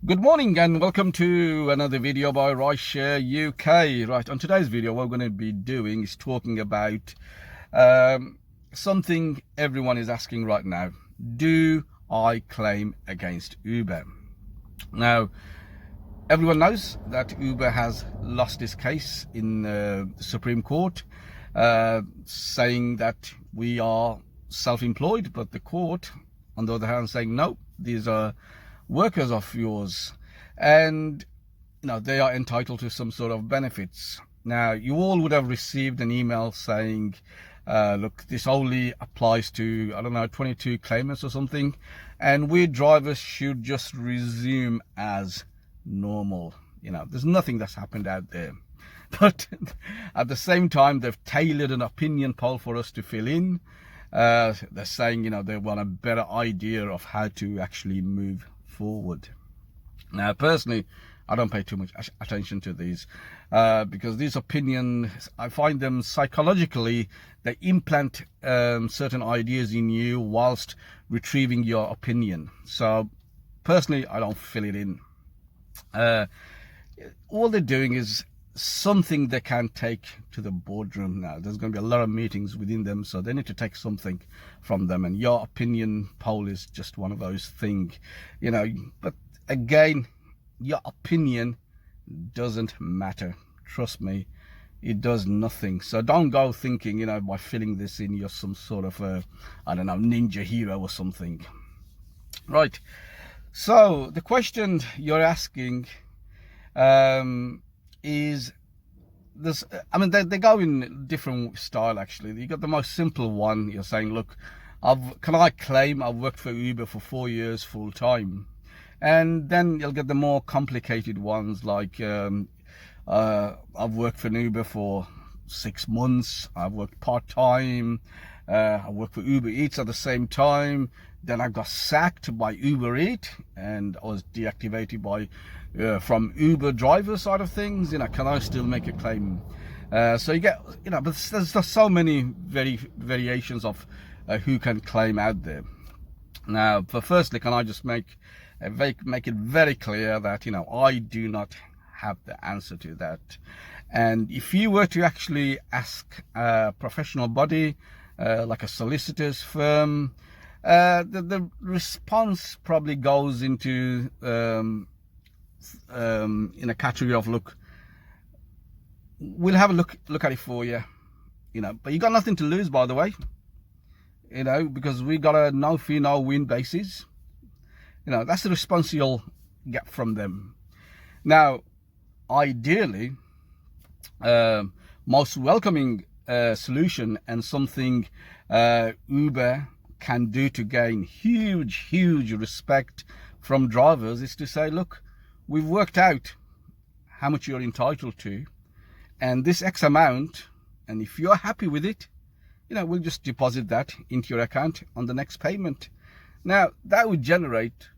Good morning and welcome to another video by Rideshare UK. Right, on today's video what we're going to be doing is talking about something everyone is asking right now. Do I claim against Uber? Now, everyone knows that Uber has lost its case in the Supreme Court, saying that we are self-employed, but the court, on the other hand, saying no, these are workers of yours, and they are entitled to some sort of benefits. Now, you all would have received an email saying, look, this only applies to, I don't know, 22 claimants or something, and we drivers should just resume as normal. There's nothing that's happened out there. But at the same time, they've tailored an opinion poll for us to fill in. They're saying, they want a better idea of how to actually move forward. Now, personally, I don't pay too much attention to these because these opinions, I find them psychologically, they implant certain ideas in you whilst retrieving your opinion. So personally, I don't fill it in. All they're doing is something they can take to the boardroom. Now, there's going to be a lot of meetings within them, so they need to take something from them, and your opinion poll is just one of those things, but again, your opinion doesn't matter. Trust me, it does nothing. So don't go thinking, by filling this in, you're some sort of I don't know, ninja hero or something. Right, so the question you're asking is this. I mean, they go in different style. Actually, you got the most simple one. You're saying, look, can I claim I've worked for Uber for 4 years full time? And then you'll get the more complicated ones like I've worked for Uber for 6 months, I've worked part-time, I worked for Uber Eats at the same time, then I got sacked by Uber Eats and I was deactivated by from Uber driver side of things. Can I still make a claim? So you get, but there's so many variations of who can claim out there. Now, but firstly, can I just make it very clear that I do not have the answer to that. And if you were to actually ask a professional body like a solicitor's firm, the response probably goes into in a category of, look, we'll have a look at it for you, but you got nothing to lose, by the way, because we got a no fee no win basis. That's the response you'll get from them. Now, ideally, most welcoming solution and something Uber can do to gain huge respect from drivers is to say, look, we've worked out how much you're entitled to, and this X amount, and if you're happy with it, we'll just deposit that into your account on the next payment. Now, that would generate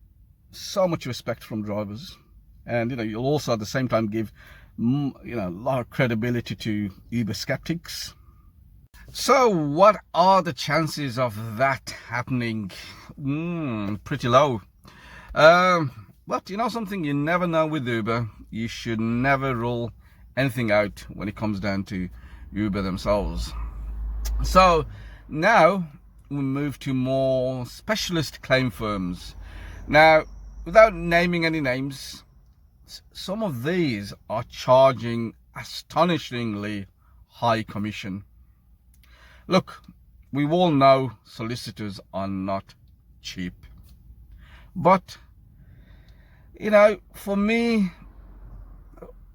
so much respect from drivers, and you'll also at the same time give a lot of credibility to Uber skeptics. So what are the chances of that happening? Pretty low. But something, you never know with Uber. You should never rule anything out when it comes down to Uber themselves. So now we move to more specialist claim firms. Now, without naming any names, some of these are charging astonishingly high commission. Look, we all know solicitors are not cheap, but for me,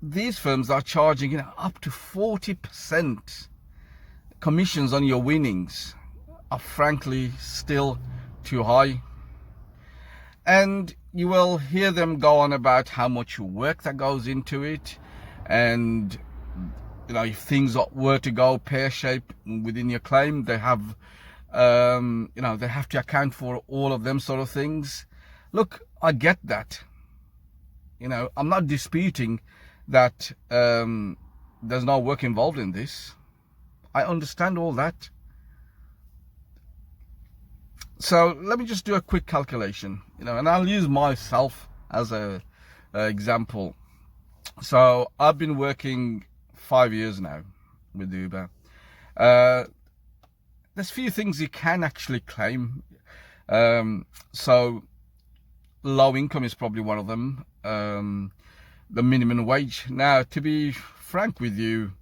these firms are charging up to 40% commissions on your winnings. Are frankly still too high. And you will hear them go on about how much work that goes into it, and if things were to go pear-shaped within your claim, they have they have to account for all of them sort of things. Look, I get that. I'm not disputing that there's no work involved in this. I understand all that. So let me just do a quick calculation, and I'll use myself as a example. So I've been working 5 years now with Uber. There's few things you can actually claim. So low income is probably one of them. The minimum wage. Now, to be frank with you,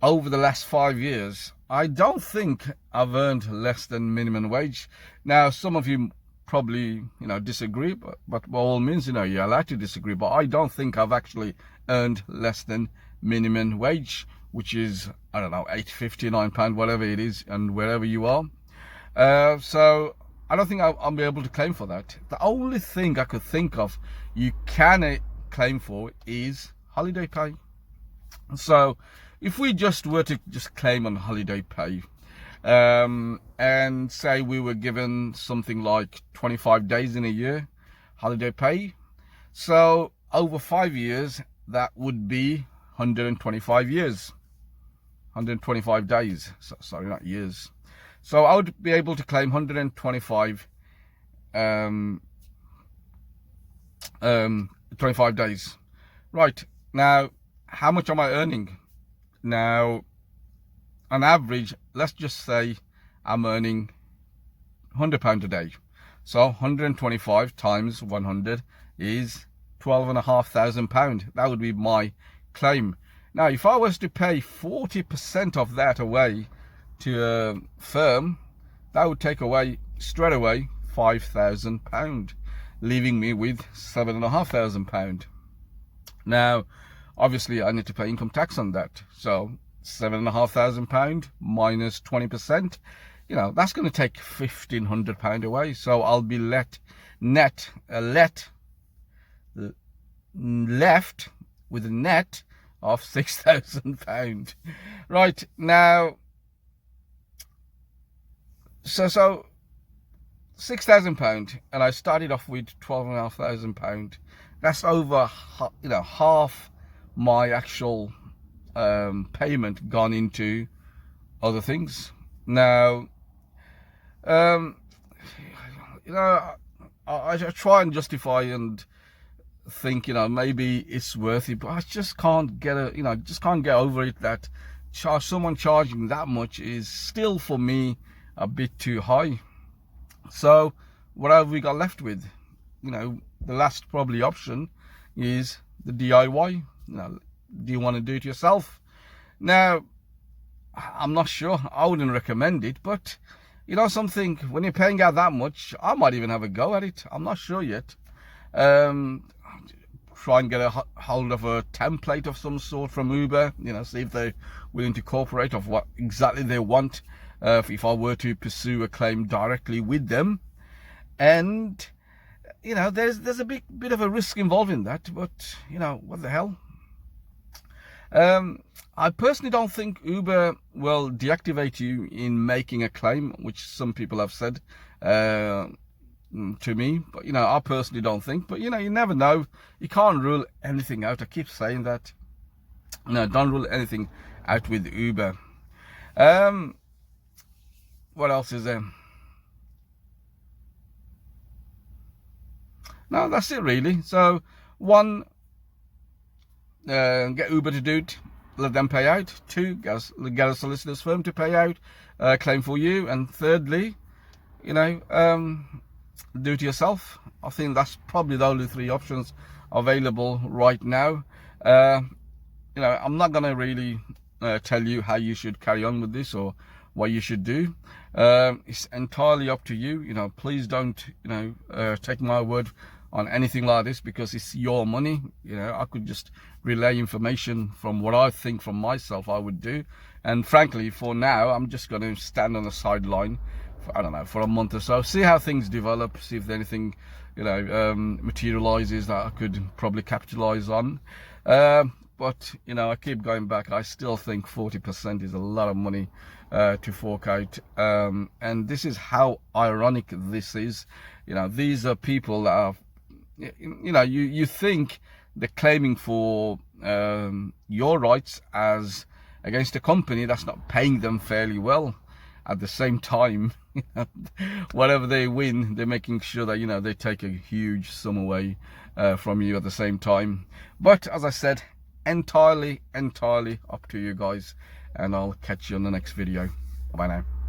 over the last 5 years, I don't think I've earned less than minimum wage. Now, some of you probably, disagree, but by all means, you're allowed to disagree, but I don't think I've actually earned less than minimum wage, which is, I don't know, £8.50, £9, whatever it is, and wherever you are. So I don't think I'll be able to claim for that. The only thing I could think of you can claim for is holiday pay. So if we just were to claim on holiday pay, and say we were given something like 25 days in a year holiday pay, so over 5 years that would be 125 years, 125 days, sorry, not years. So I would be able to claim 125 25 days. Right, now how much am I earning? Now, on average, let's just say I'm earning £100 a day. So 125 times 100 is £12,500. That would be my claim. Now, if I was to pay 40% of that away to a firm, that would take away straight away £5,000, leaving me with £7,500. Now, obviously, I need to pay income tax on that. So £7,500 minus 20%, that's going to take £1,500 away. So I'll be left with a net of £6,000. Right, now, so £6,000, and I started off with £12,500. That's over, half my actual payment gone into other things. Now, I try and justify and think, maybe it's worth it, but I just can't get get over it that someone charging that much is still, for me, a bit too high. So what have we got left with? The last probably option is the DIY. Do you want to do it yourself? Now, I'm not sure. I wouldn't recommend it, but something, when you're paying out that much, I might even have a go at it. I'm not sure yet. Try and get a hold of a template of some sort from Uber, see if they're willing to cooperate of what exactly they want, if I were to pursue a claim directly with them. And there's a bit of a risk involved in that, but what the hell. I personally don't think Uber will deactivate you in making a claim, which some people have said to me, but I personally don't think. But you never know. You can't rule anything out. I keep saying that. Don't rule anything out with Uber. What else is there? No, that's it really. So, one, get Uber to do it, let them pay out. Two, get a solicitor's firm to pay out, claim for you. And thirdly, do it yourself. I think that's probably the only three options available right now. I'm not going to really tell you how you should carry on with this or what you should do. It's entirely up to you. Please don't, take my word on anything like this, because it's your money. I could just relay information from what I think from myself I would do. And frankly, for now, I'm just going to stand on the sideline for, I don't know, for a month or so, see how things develop, see if anything, materializes that I could probably capitalize on. But, I keep going back. I still think 40% is a lot of money to fork out. And this is how ironic this is. These are people that are, you think they're claiming for your rights as against a company that's not paying them fairly well. at the same time, whatever they win, they're making sure that, you know, they take a huge sum away from you at the same time. But as I said, entirely up to you guys, and I'll catch you on the next video. Bye now.